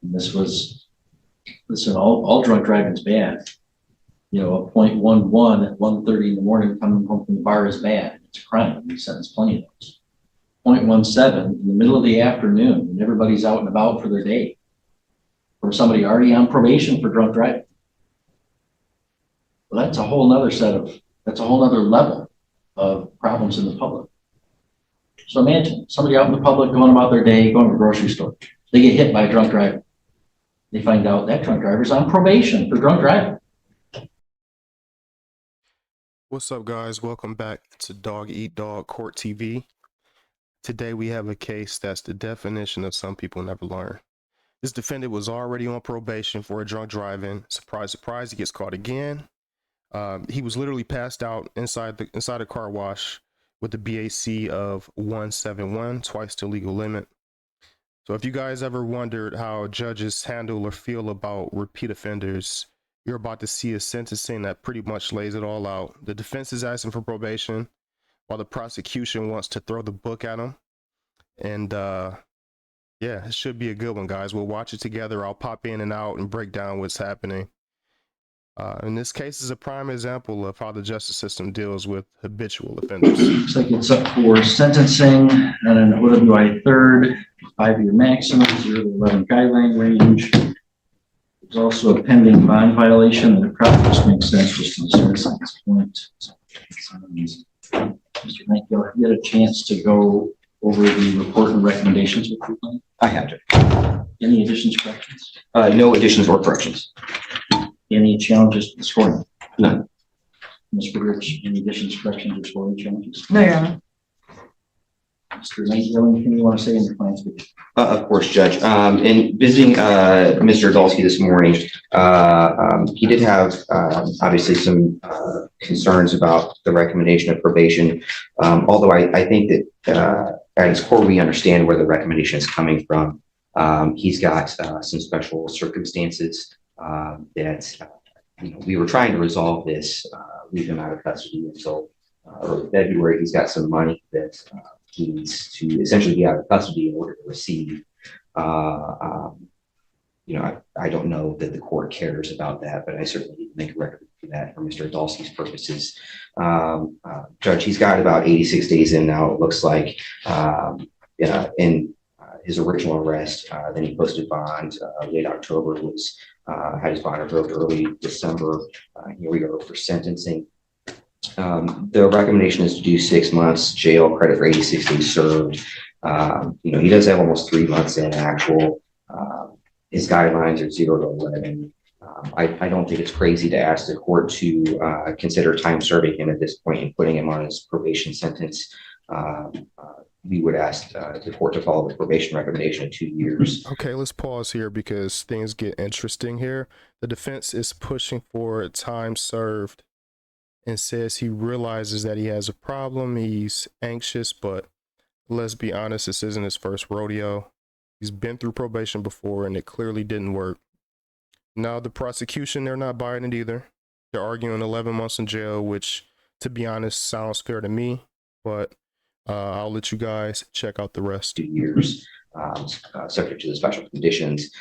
And this was, listen, all drunk driving's bad. You know, a .11 at 1:30 in the morning coming home from the bar is bad. It's a crime. We sentence plenty of those. .17 in the middle of the afternoon when everybody's out and about for their day. Or somebody already on probation for drunk driving. Well, that's a whole nother level of problems in the public. So imagine somebody out in the public going about their day, going to the grocery store. They get hit by a drunk driver. They find out that drunk driver's on probation for drunk driving. What's up, guys? Welcome back to Dog Eat Dog Court TV. Today we have a case that's the definition of some people never learn. This defendant was already on probation for a drunk driving. Surprise, surprise, he gets caught again. He was literally passed out inside a car wash with a BAC of 171, twice the legal limit. So if you guys ever wondered how judges handle or feel about repeat offenders, you're about to see a sentencing that pretty much lays it all out. The defense is asking for probation, while the prosecution wants to throw the book at him. And yeah, it should be a good one, guys. We'll watch it together. I'll pop in and out and break down what's happening. And this case is a prime example of how the justice system deals with habitual offenders. Looks like it's up for sentencing and an OWI third, 5-year maximum, 0 to 11 guideline range. There's also a pending bond violation that it probably just makes sense just to start at this point. Mr. Nightingale, have you had a chance to go over the report and recommendations with you? I have to. Any additions, corrections? No additions or corrections. Any challenges to the scoring? None. Mr. Rich, any additions, corrections, or scoring challenges? No, Your Honor. Mr. Nightingale, anything you want to say in your client's speech? Of course, Judge. In visiting Mr. Adolsky this morning, he did have obviously some concerns about the recommendation of probation. Although I think that at its core, we understand where the recommendation is coming from. He's got some special circumstances that we were trying to resolve this, leave him out of custody until early February. He's got some money that he needs to essentially be out of custody in order to receive. I don't know that the court cares about that, but I certainly make a record for that for Mr. Adolsky's purposes. Judge, he's got about 86 days in now, it looks like, in his original arrest. Then he posted bond late October, had his bond revoked early December. Here we go for sentencing. The recommendation is to do 6 months jail, credit for 86 days served. He does have almost 3 months in actual. His guidelines are 0 to 11. I don't think it's crazy to ask the court to consider time serving him at this point and putting him on his probation sentence. We would ask the court to follow the probation recommendation of 2 years. Okay, let's pause here because things get interesting here. The defense is pushing for time served and says he realizes that he has a problem. He's anxious, but let's be honest, this isn't his first rodeo. He's been through probation before and it clearly didn't work. Now the prosecution, they're not buying it either. They're arguing 11 months in jail, which to be honest sounds fair to me, but I'll let you guys check out the rest. 2 years, subject to the special conditions.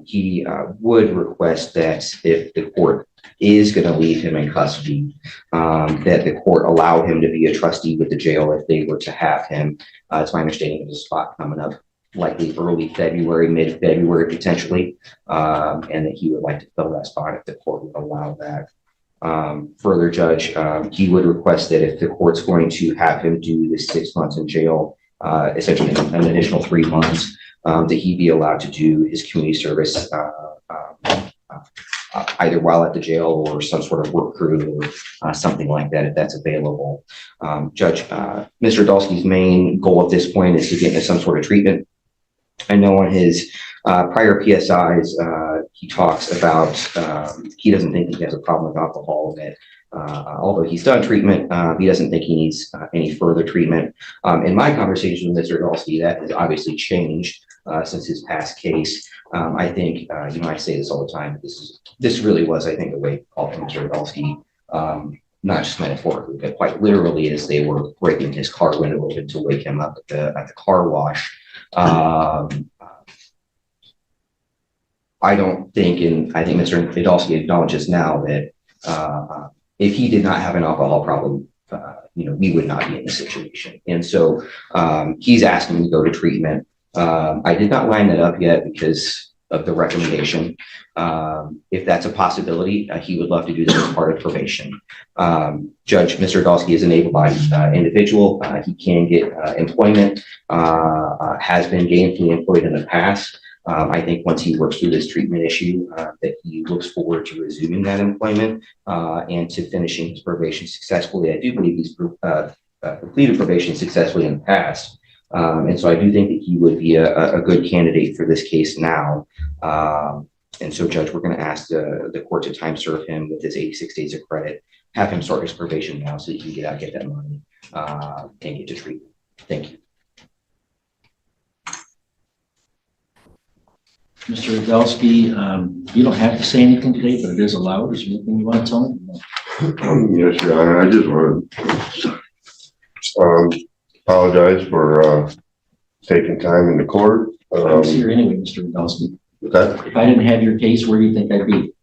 He would request that if the court is going to leave him in custody, that the court allow him to be a trustee with the jail if they were to have him. It's my understanding there's a spot coming up likely early February, mid-February potentially, and that he would like to fill that spot if the court would allow that. Further, Judge, he would request that if the court's going to have him do the 6 months in jail, essentially an additional 3 months, that he be allowed to do his community service either while at the jail or some sort of work crew or something like that, if that's available. Judge, Mr. Adolsky's main goal at this point is to get into some sort of treatment. I know on his prior PSIs, he talks about he doesn't think he has a problem with alcohol, that although he's done treatment, he doesn't think he needs any further treatment. In my conversation with Mr. Adolsky, that has obviously changed since his past case. I think, I say this all the time, this really was, I think, a wake call from Mr. Adolsky, not just metaphorically, but quite literally, as they were breaking his car window open to wake him up at the car wash. I don't think, and I think Mr. Idolski acknowledges now that if he did not have an alcohol problem, we would not be in this situation. And so he's asking to go to treatment. I did not line that up yet because of the recommendation. If that's a possibility, he would love to do this as part of probation. Judge, Mr. Idolski is an able-bodied individual. He can get employment, has been gainfully employed in the past. I think once he works through this treatment issue, that he looks forward to resuming that employment and to finishing his probation successfully. I do believe he's completed probation successfully in the past. And so I do think that he would be a good candidate for this case now. And so, Judge, we're going to ask the court to time serve him with his 86 days of credit, have him start his probation now so he can get out, get that money, and get to treatment. Thank you. Mr. Idolski, you don't have to say anything today, but it is allowed. Is there anything you want to tell me? Yes, Your Honor. I just want to apologize for taking time in the court. I was here anyway, Mr. Idolski. Okay. If I didn't have your case, where do you think I'd be?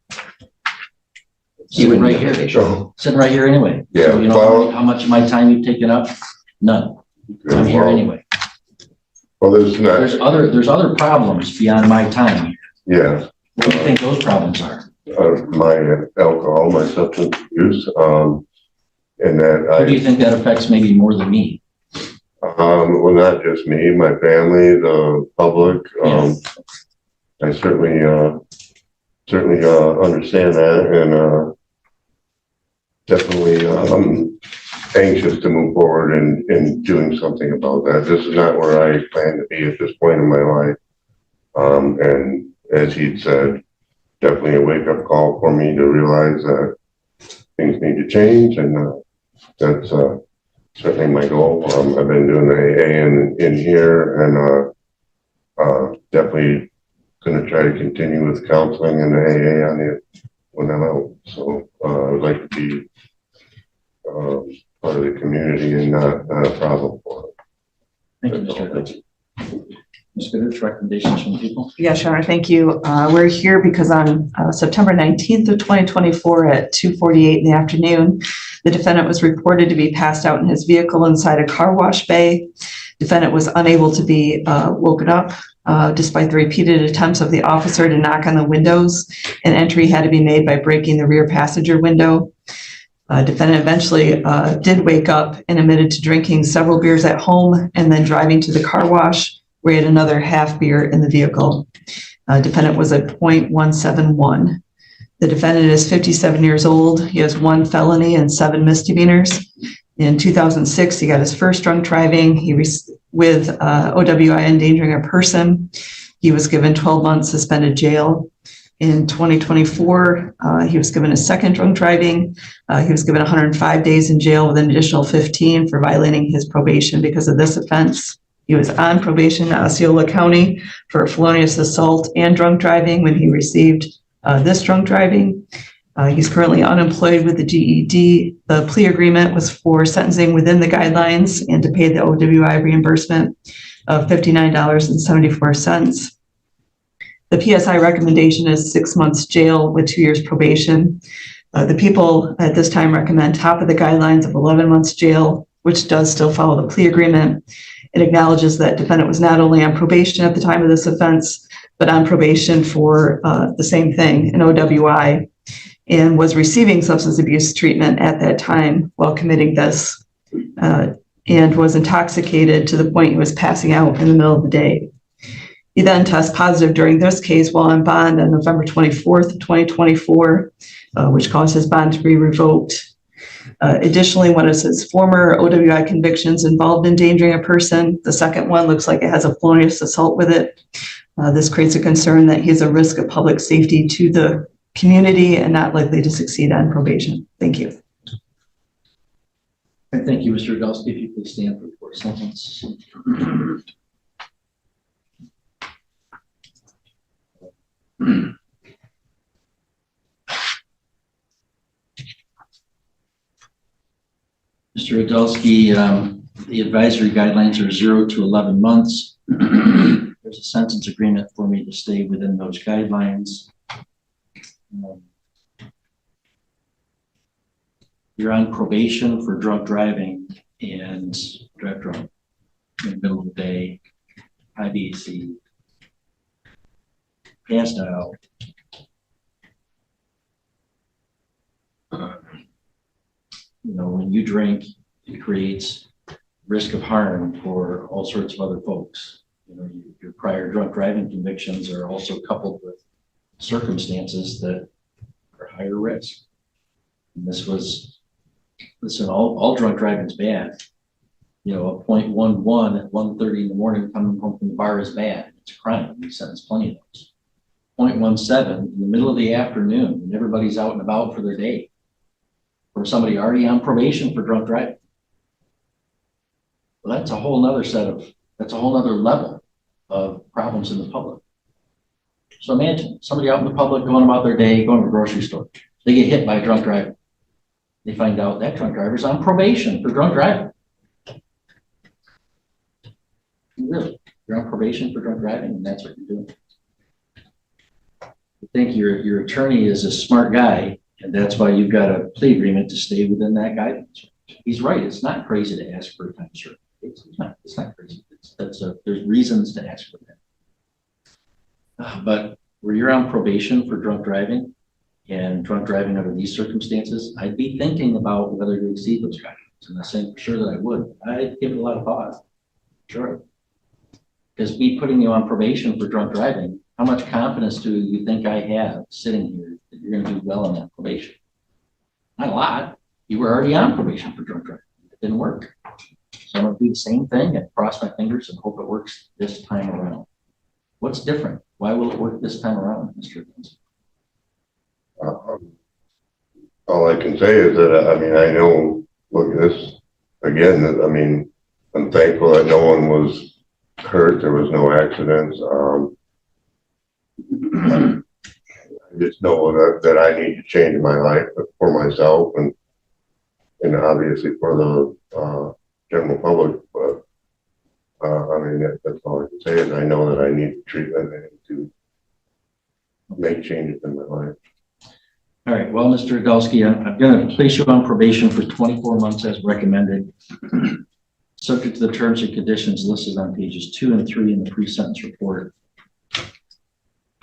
Sitting right here. So, Sitting right here anyway. yeah. So, you know how much of my time you've taken up? None. I'm here anyway. Well, there's not. There's other problems beyond my time. Yeah. What do you think those problems are? My alcohol, my substance use, and that Who do you think that affects maybe more than me? well, not just me, my family, the public. I certainly understand that, and definitely I'm anxious to move forward in doing something about that. This is not where I plan to be at this point in my life. And as he'd said, definitely a wake-up call for me to realize that things need to change, and that's certainly my goal. I've been doing the AA in here, and definitely going to try to continue with counseling and the AA on it when I'm out. So I would like to be part of the community and not a problem for it. Thank you, Mr. Idolski. Ms. Goodrich, recommendations from people? Yes, Your Honor, thank you. We're here because on September 19th of 2024 at 2:48 in the afternoon, the defendant was reported to be passed out in his vehicle inside a car wash bay. Defendant was unable to be woken up despite the repeated attempts of the officer to knock on the windows. An entry had to be made by breaking the rear passenger window. Defendant eventually did wake up and admitted to drinking several beers at home and then driving to the car wash, where he had another half beer in the vehicle. Defendant was at .171. The defendant is 57 years old. He has 1 felony and 7 misdemeanors. In 2006, he got his first drunk driving. He with OWI, endangering a person. He was given 12 months suspended jail. In 2024, he was given a second drunk driving. He was given 105 days in jail with an additional 15 for violating his probation because of this offense. He was on probation in Osceola County for felonious assault and drunk driving when he received this drunk driving. He's currently unemployed with the GED. The plea agreement was for sentencing within the guidelines and to pay the OWI reimbursement of $59.74. The PSI recommendation is 6 months jail with 2 years probation. The people at this time recommend top of the guidelines of 11 months jail, which does still follow the plea agreement. It acknowledges that defendant was not only on probation at the time of this offense, but on probation for the same thing, an OWI, and was receiving substance abuse treatment at that time while committing this, and was intoxicated to the point he was passing out in the middle of the day. He then tests positive during this case while on bond on November 24th, 2024, which caused his bond to be revoked. Additionally, one of his former OWI convictions involved endangering a person. The second one looks like it has a felonious assault with it. This creates a concern that he is a risk of public safety to the community and not likely to succeed on probation. Thank you. Thank you, Mr. Idolski. If you please stand for the court sentence. Mr. Idolski, the advisory guidelines are 0 to 11 months. There there's a sentence agreement for me to stay within those guidelines. You're on probation for drunk driving and drive drunk in the middle of the day, high BAC, passed out. When you drink, it creates risk of harm for all sorts of other folks. Your prior drunk driving convictions are also coupled with circumstances that are higher risk. And this was, listen, all drunk driving is bad. A .11 at 1:30 in the morning coming home from the bar is bad. It's a crime. We sentence plenty of those. .17 in the middle of the afternoon when everybody's out and about for their day, or somebody already on probation for drunk driving. Well, that's a whole nother level of problems in the public. So imagine somebody out in the public going about their day, going to a grocery store. They get hit by a drunk driver. They find out that drunk driver's on probation for drunk driving. Really? You're on probation for drunk driving, and that's what you're doing. I think your attorney is a smart guy, and that's why you've got a plea agreement to stay within that guidance. He's right. It's not crazy to ask for a time served. It's not crazy. There's reasons to ask for that. But where you're on probation for drunk driving and drunk driving under these circumstances, I'd be thinking about whether to exceed those guidelines. I'm not saying for sure that I would. I'd give it a lot of thought. Sure. Because me putting you on probation for drunk driving, how much confidence do you think I have sitting here that you're going to do well on that probation? Not a lot. You were already on probation for drunk driving. It didn't work. So I'm going to do the same thing and cross my fingers and hope it works this time around. What's different? Why will it work this time around, Mr. Evans? All I can say is that, I know, look at this, again, I'm thankful that no one was hurt. There was no accidents. I just know that I need to change my life for myself and obviously for the general public. But that's all I can say is I know that I need treatment and to make changes in my life. All right. Well, Mr. Adolski, I'm going to place you on probation for 24 months as recommended, subject to the terms and conditions listed on pages 2 and 3 in the pre-sentence report.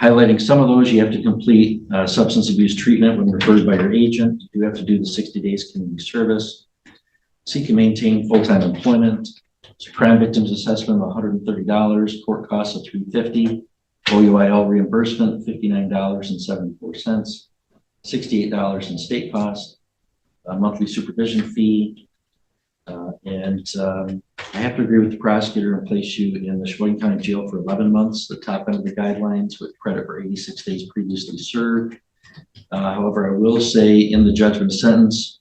Highlighting some of those, you have to complete substance abuse treatment when referred by your agent. You do have to do the 60 days community service. Seek and maintain full-time employment. It's a crime victims assessment of $130, court costs of $350, OUIL reimbursement of $59.74, $68 in state costs, a monthly supervision fee, and I have to agree with the prosecutor and place you in the Sheboygan County Jail for 11 months, the top end of the guidelines, with credit for 86 days previously served. However, I will say in the judgment sentence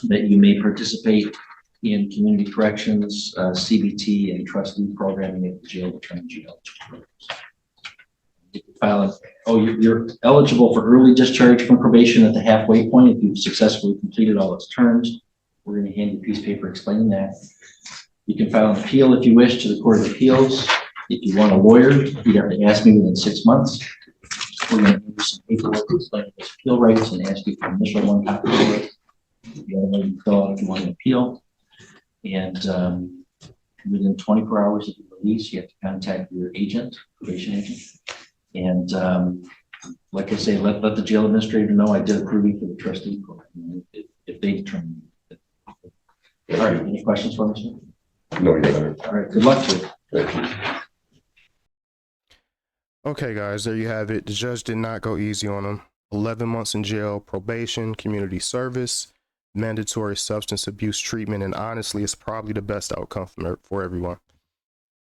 that you may participate in community corrections, CBT, and trustee programming at the jail to turn jail. You can file you're eligible for early discharge from probation at the halfway point if you've successfully completed all its terms. We're going to hand you a piece of paper explaining that. You can file an appeal if you wish to the Court of Appeals. If you want a lawyer, you'd have to ask me within 6 months. We're going to give you some paperwork to explain those appeal rights and ask you for initial one copy of it. The other one you fill out if you want an appeal. And within 24 hours of the release, you have to contact your agent, probation agent. And like I say, let the jail administrator know I did approve you for the trustee program if they determine. All right, any questions for me, sir? No, you're better. All right, good luck to you. Thank you. Okay, guys, there you have it. The judge did not go easy on him. 11 months in jail, probation, community service, mandatory substance abuse treatment, and honestly, it's probably the best outcome for everyone.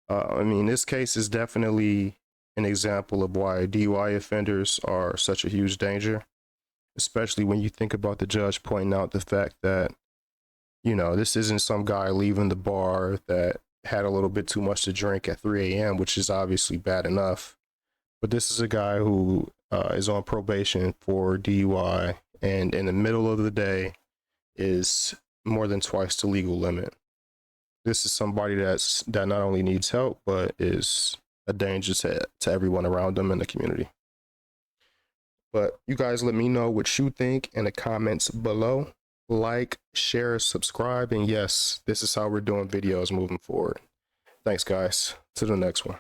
This case is definitely an example of why DUI offenders are such a huge danger, especially when you think about the judge pointing out the fact that, this isn't some guy leaving the bar that had a little bit too much to drink at 3 a.m., which is obviously bad enough. But this is a guy who is on probation for DUI, and in the middle of the day is more than twice the legal limit. This is somebody that not only needs help, but is a danger to everyone around them in the community. But you guys let me know what you think in the comments below. Like, share, subscribe, and yes, this is how we're doing videos moving forward. Thanks, guys. To the next one.